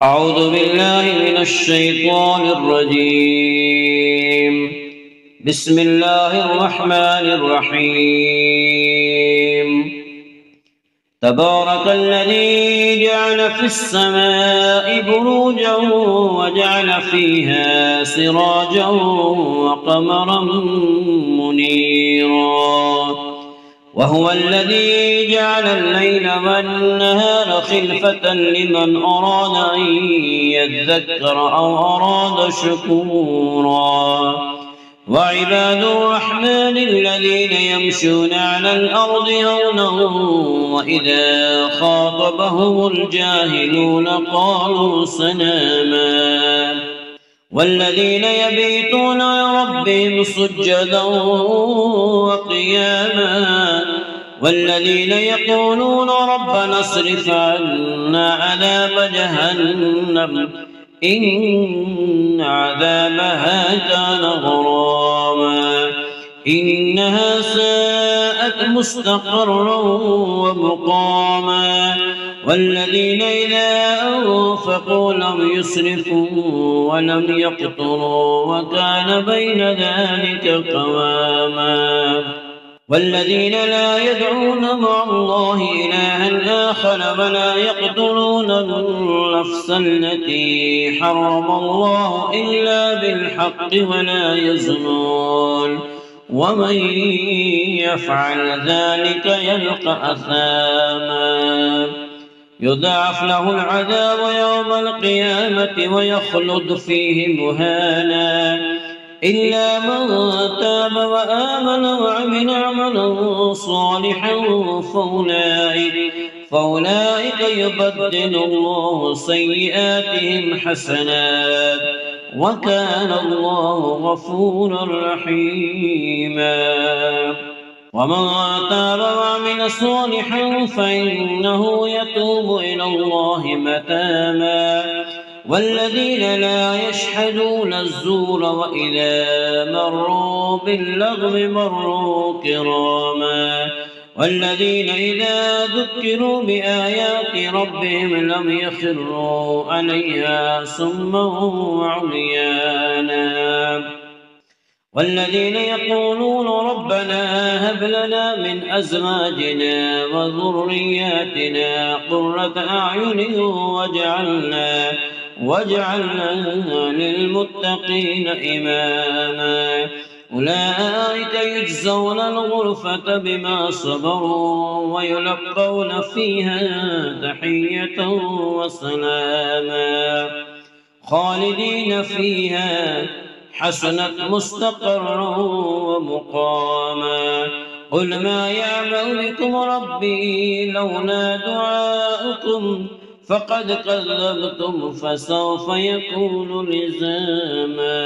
أعوذ بالله من الشيطان الرجيم. بسم الله الرحمن الرحيم. تبارك الذي جعل في السماء بروجا وجعل فيها سراجا وقمرا منيرا، وهو الذي جعل الليل والنهار خلفة لمن أراد أن يذكر أو أراد شكورا. وعباد الرحمن الذين يمشون على الأرض هونا وإذا خاطبهم الجاهلون قالوا سلاما، والذين يبيتون لربهم سجدا وقياما، والذين يقولون ربنا اصرف عنا عذاب جهنم إن عذابها كان غراما، إنها ساءت مستقرا ومقاما. والذين إذا أنفقوا لم يسرفوا ولم يقتروا وكان بين ذلك قواما. والذين لا يدعون مع الله إلها آخر ولا يقتلون النفس التي حرم الله إلا بالحق ولا يزنون، ومن يفعل ذلك يلقى أثاما يضاعف له العذاب يوم القيامة ويخلد فيه مهانا، إلا من تاب وآمن وعمل عملا صالحا فأولئك يبدل الله سيئاتهم حسنات وكان الله غفورا رحيما. ومن تاب وعمل صالحا فإنه يتوب إلى الله متابا. والذين لا يشهدون الزور وإذا مروا باللغو مروا كراما. والذين إذا ذكروا بآيات ربهم لم يخروا عليها صما وعميانا. والذين يقولون ربنا هب لنا من أزواجنا وذرياتنا قرة أعين واجعلنا للمتقين إماما. أولئك يجزون الغرفة بما صبروا ويلقون فيها تحية وسلاما خالدين فيها حسنت مستقرا ومقاما. قل ما يعمل بكم ربي لولا دعاؤكم فقد كذبتم فسوف يكون لزاما.